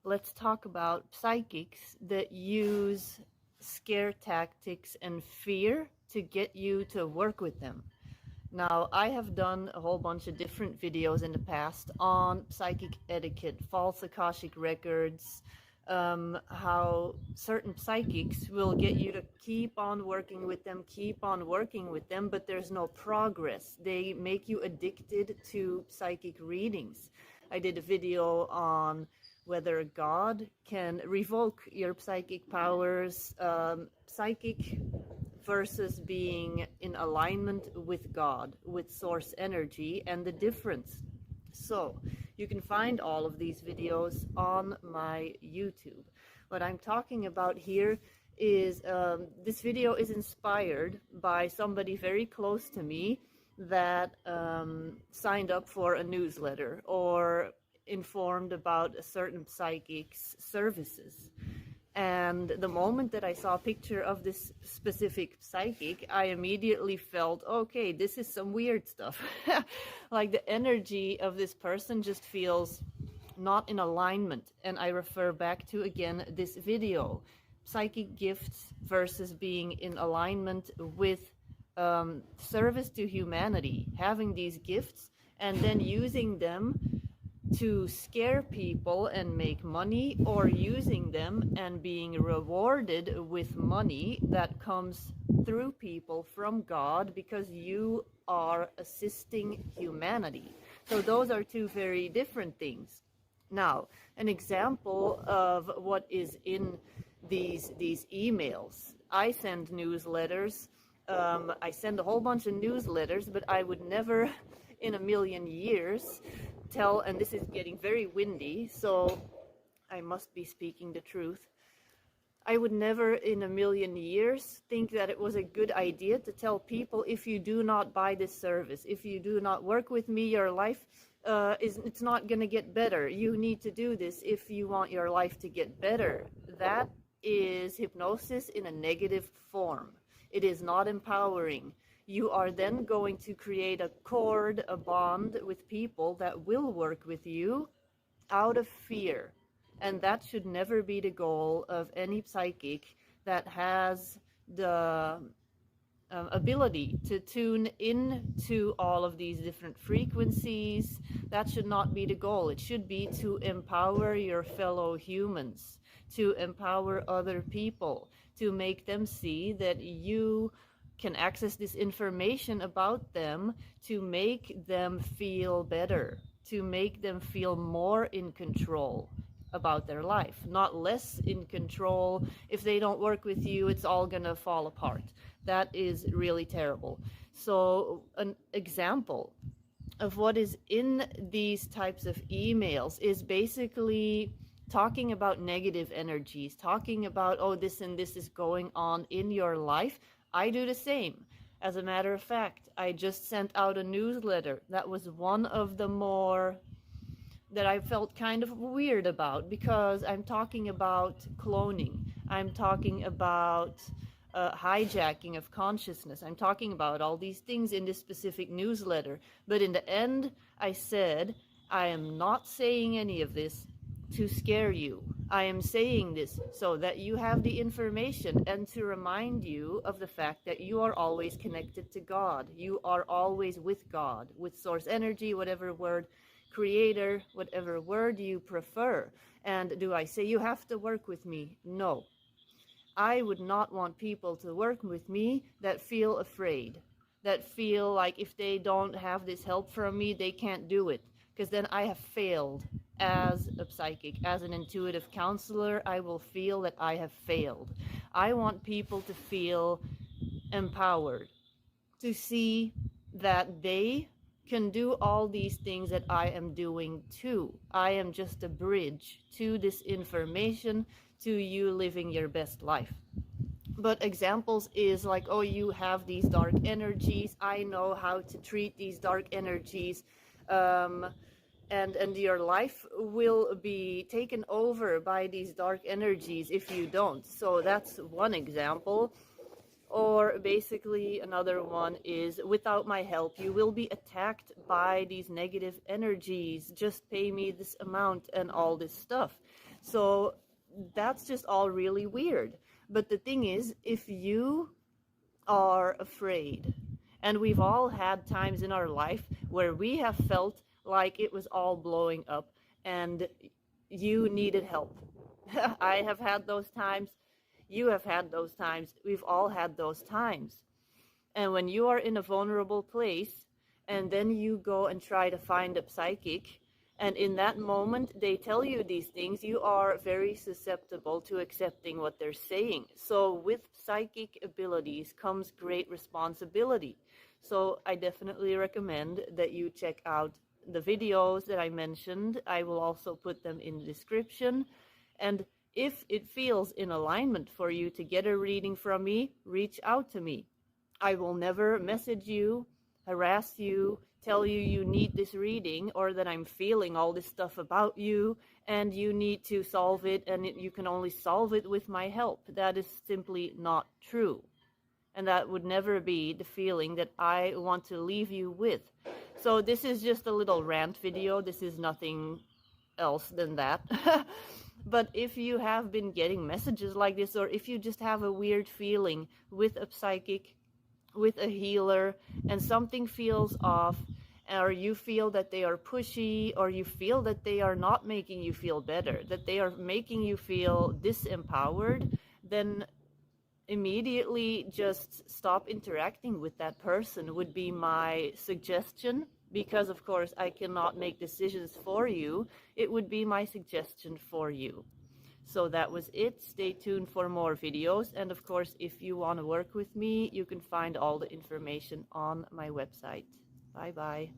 let's talk about psychics that use scare tactics and fear to get you to work with them. Now, I have done a whole bunch of different videos in the past on psychic etiquette, false akashic records, how certain psychics will get you to keep on working with them, but there's no progress. They make you addicted to psychic readings. I did a video on whether God can revoke your psychic powers, psychic versus being in alignment with God, with source energy, and the difference. So you can find all of these videos on my YouTube. What I'm talking about here is this video is inspired by somebody very close to me that signed up for a newsletter or informed about a certain psychic's services. And the moment that I saw a picture of this specific psychic, I immediately felt, okay, this is some weird stuff. Like the energy of this person just feels not in alignment. And I refer back to, again, this video, psychic gifts versus being in alignment with service to humanity, having these gifts and then using them to scare people and make money, or using them and being rewarded with money that comes through people from God because you are assisting humanity. So those are two very different things. Now, an example of what is in these emails. I send newsletters. I send a whole bunch of newsletters, but I would never in a million years tell, and this is getting very windy, so I must be speaking the truth. I would never in a million years think that it was a good idea to tell people, if you do not buy this service, if you do not work with me, your life it's not going to get better. You need to do this if you want your life to get better. That is hypnosis in a negative form. It is not empowering. You are then going to create a cord, a bond with people that will work with you out of fear. And that should never be the goal of any psychic that has the ability to tune into all of these different frequencies. That should not be the goal. It should be to empower your fellow humans, to empower other people, to make them see that you can access this information about them to make them feel better, to make them feel more in control about their life, not less in control. If they don't work with you, it's all gonna fall apart. That is really terrible. So an example of what is in these types of emails is basically talking about negative energies, talking about, oh, this and this is going on in your life. I do the same. As a matter of fact, I just sent out a newsletter. That was one of the more that I felt kind of weird about, because I'm talking about cloning. I'm talking about hijacking of consciousness. I'm talking about all these things in this specific newsletter. But in the end, I said, I am not saying any of this to scare you. I am saying this so that you have the information and to remind you of the fact that you are always connected to God. You are always with God, with source energy, whatever word, creator, whatever word you prefer. And do I say you have to work with me? No. I would not want people to work with me that feel afraid, that feel like if they don't have this help from me, they can't do it. Because then I have failed as a psychic, as an intuitive counselor. I will feel that I have failed. I want people to feel empowered, to see that they can do all these things that I am doing too. I am just a bridge to this information, to you living your best life. But examples is like, oh, you have these dark energies. I know how to treat these dark energies. And your life will be taken over by these dark energies if you don't. So that's one example. Or basically another one is, without my help, you will be attacked by these negative energies. Just pay me this amount and all this stuff. So that's just all really weird. But the thing is, if you are afraid, and we've all had times in our life where we have felt like it was all blowing up and you needed help. I have had those times. You have had those times. We've all had those times. And when you are in a vulnerable place and then you go and try to find a psychic, and in that moment they tell you these things, you are very susceptible to accepting what they're saying. So with psychic abilities comes great responsibility. So I definitely recommend that you check out the videos that I mentioned. I will also put them in the description. And if it feels in alignment for you to get a reading from me, reach out to me. I will never message you, harass you, tell you you need this reading, or that I'm feeling all this stuff about you and you need to solve it and you can only solve it with my help. That is simply not true. And that would never be the feeling that I want to leave you with. So this is just a little rant video. This is nothing else than that. But if you have been getting messages like this, or if you just have a weird feeling with a psychic, with a healer, and something feels off, or you feel that they are pushy, or you feel that they are not making you feel better, that they are making you feel disempowered, then immediately just stop interacting with that person would be my suggestion. Because of course I cannot make decisions for you. It would be my suggestion for you. So that was it. Stay tuned for more videos. And of course, if you want to work with me, you can find all the information on my website. Bye bye.